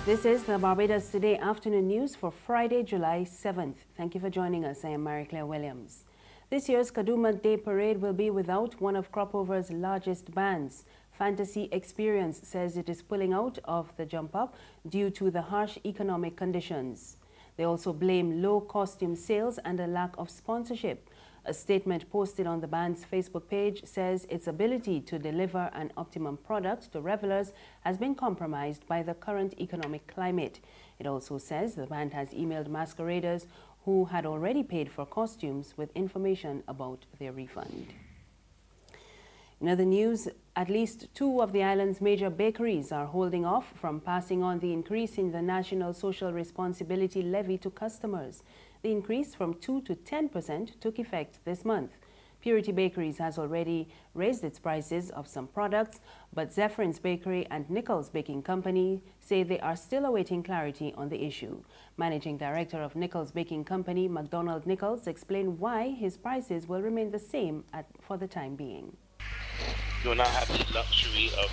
This is the Barbados Today afternoon news for Friday, July 7th. Thank you for joining us. I am Mary Claire Williams. This year's Kadooment Day Parade will be without one of Cropover's largest bands. Fantasy Experience says it is pulling out of the jump up due to the harsh economic conditions. They also blame low costume sales and a lack of sponsorship. A statement posted on the band's Facebook page says its ability to deliver an optimum product to revelers has been compromised by the current economic climate. It also says the band has emailed masqueraders who had already paid for costumes with information about their refund. In other news, at least 2 of the island's major bakeries are holding off from passing on the increase in the National Social Responsibility Levy to customers. The increase from 2 to 10% took effect this month. Purity Bakeries has already raised its prices of some products, but Zephyrins Bakery and Nichols Baking Company say they are still awaiting clarity on the issue. Managing Director of Nichols Baking Company, MacDonald Nichols, explained why his prices will remain the same for the time being. Do not have the luxury of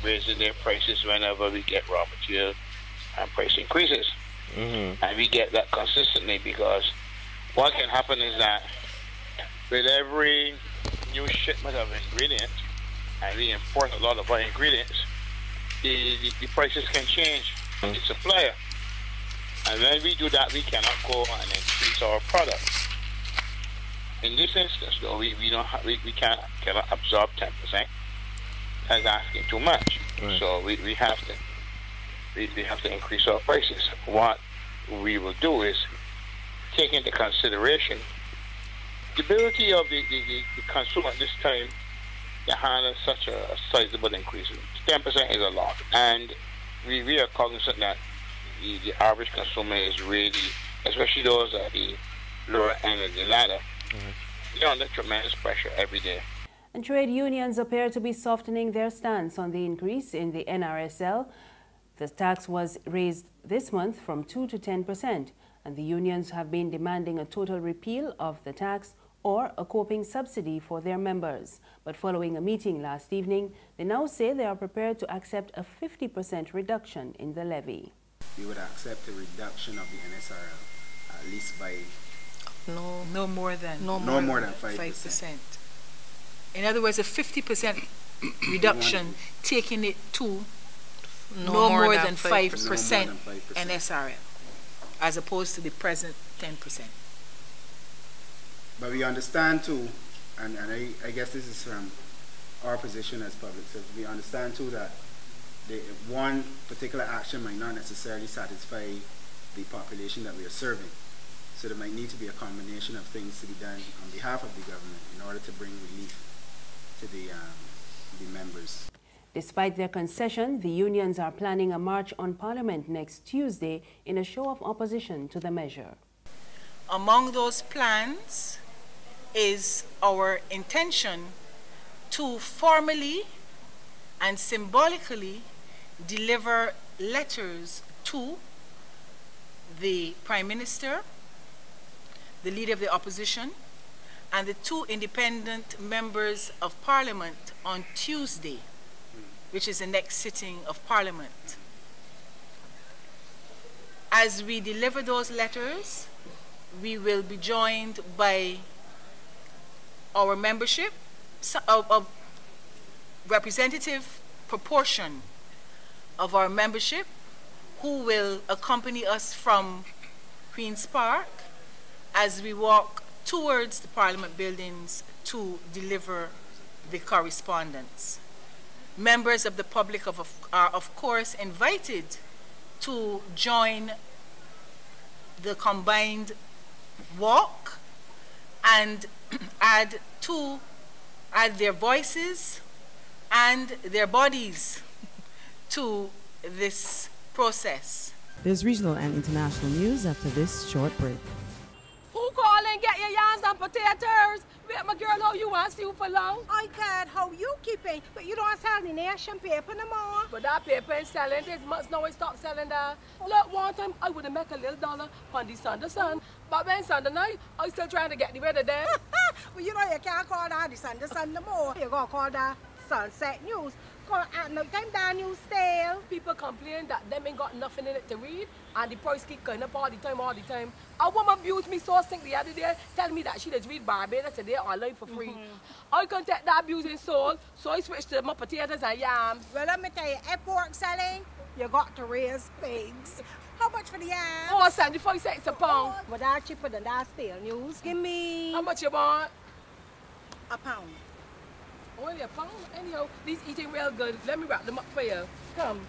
raising their prices whenever we get raw material and price increases. And we get that consistently, because what can happen is that with every new shipment of ingredients, and we import a lot of our ingredients, the prices can change from the supplier. And when we do that, we cannot go and increase our product. In this instance, though, we cannot absorb 10%. That's asking too much. So we have to increase our prices. What we will do is take into consideration the ability of the consumer at this time to handle such a sizable increase. 10% is a lot, and we are cognizant that the average consumer is really, especially those at the lower end of the ladder, they're under tremendous pressure every day. And trade unions appear to be softening their stance on the increase in the NRSL. The tax was raised this month from 2 to 10%, and the unions have been demanding a total repeal of the tax or a coping subsidy for their members. But following a meeting last evening, they now say they are prepared to accept a 50% reduction in the levy. We would accept a reduction of the NSRL at least by no more than 5%. In other words, a 50% reduction, taking it to no more than 5% NSRL, as opposed to the present 10%. But we understand too, and I guess this is from our position as public service, we understand too that one particular action might not necessarily satisfy the population that we are serving. So there might need to be a combination of things to be done on behalf of the government in order to bring relief to the members. Despite their concession, the unions are planning a march on Parliament next Tuesday in a show of opposition to the measure. Among those plans is our intention to formally and symbolically deliver letters to the Prime Minister, the Leader of the Opposition, and the 2 independent members of Parliament on Tuesday, which is the next sitting of Parliament. As we deliver those letters, we will be joined by our membership, a representative proportion of our membership, who will accompany us from Queen's Park as we walk towards the Parliament buildings to deliver the correspondence. Members of the public are of course invited to join the combined walk and add their voices and their bodies to this process. There's regional and international news after this short break. Who call and get your yams and potatoes? Wait, my girl, how you want to see you for long? I God, how you keeping? But you don't sell the nation paper no more. But that paper ain't selling. This month now I stop selling that. Look, one time I would have make a little dollar on the Sunday sun. But when Sunday night, I still trying to get the weather there. Well, you know you can't call that the Sunday sun no more. You're going to call that sunset news. no time down you stale. People complain that them ain't got nothing in it to read, and the price keep going up all the time, all the time. A woman abused me so sick the other day, telling me that she just read Barbados Today online for free. I can't take that abusing soul, so I switched to my potatoes and yams. Well, let me tell you, at pork selling, you got to raise pigs. How much for the yams? 4.75 cents a pound. Well, that's cheaper than that stale news. Give me... How much you want? a pound. Only a pound? Anyhow, these eating real good. Let me wrap them up for you. Come.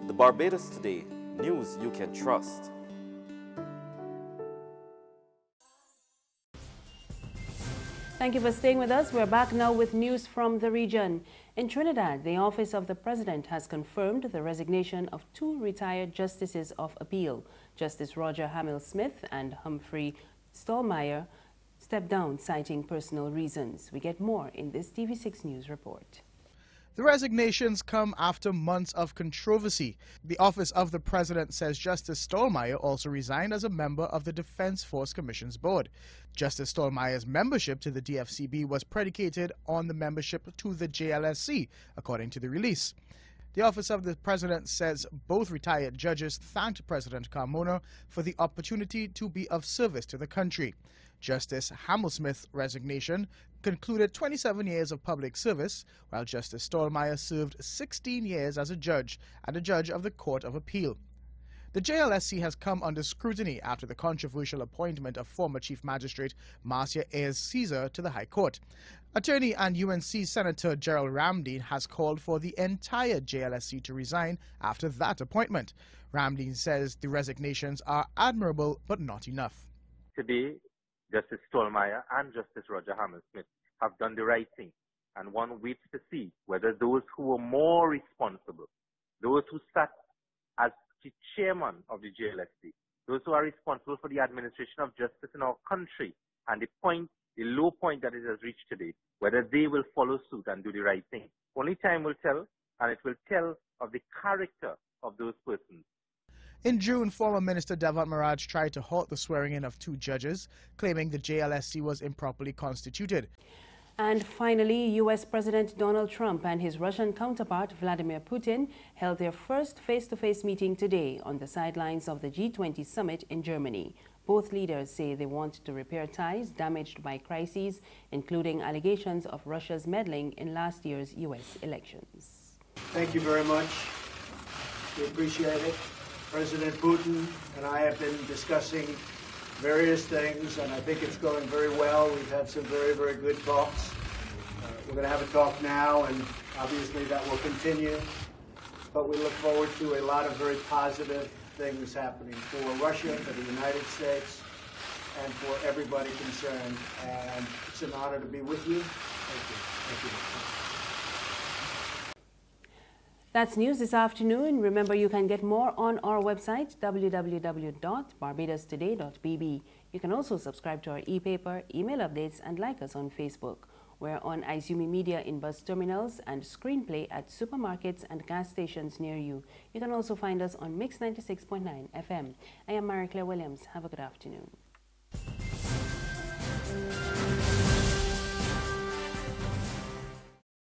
The Barbados Today, news you can trust. Thank you for staying with us. We're back now with news from the region. In Trinidad, the Office of the President has confirmed the resignation of 2 retired Justices of Appeal. Justice Roger Hamill-Smith and Humphrey Stallmeyer stepped down, citing personal reasons. We get more in this TV6 News report. The resignations come after months of controversy. The Office of the President says Justice Stallmeyer also resigned as a member of the Defense Force Commission's board. Justice Stallmeyer's membership to the DFCB was predicated on the membership to the JLSC, according to the release. The Office of the President says both retired judges thanked President Carmona for the opportunity to be of service to the country. Justice Hamill-Smith's resignation concluded 27 years of public service, while Justice Stallmeyer served 16 years as a judge and a judge of the Court of Appeal. The JLSC has come under scrutiny after the controversial appointment of former Chief Magistrate Marcia Ayres Caesar to the High Court. Attorney and UNC Senator Gerald Ramdeen has called for the entire JLSC to resign after that appointment. Ramdeen says the resignations are admirable but not enough. Today, Justice Stallmeyer and Justice Roger Hamill-Smith have done the right thing, and one waits to see whether those who were more responsible, those who sat as the chairman of the JLSC, those who are responsible for the administration of justice in our country, and the low point that it has reached today, whether they will follow suit and do the right thing. Only time will tell, and it will tell of the character of those persons. In June, former Minister Devon Maraj tried to halt the swearing-in of 2 judges, claiming the JLSC was improperly constituted. And finally, U.S. President Donald Trump and his Russian counterpart Vladimir Putin held their first face-to-face meeting today on the sidelines of the G20 summit in Germany. Both leaders say they want to repair ties damaged by crises, including allegations of Russia's meddling in last year's U.S. elections. Thank you very much. We appreciate it. President Putin and I have been discussing various things, and I think it's going very well. We've had some very, very good talks. We're going to have a talk now, and obviously that will continue. But we look forward to a lot of very positive things happening for Russia, for the United States, and for everybody concerned. And it's an honor to be with you. Thank you. Thank you. That's news this afternoon. Remember, you can get more on our website, www.barbadostoday.bb. You can also subscribe to our e-paper, email updates, and like us on Facebook. We're on Izumi Media in bus terminals and Screenplay at supermarkets and gas stations near you. You can also find us on Mix 96.9 FM. I am Marie Claire Williams. Have a good afternoon.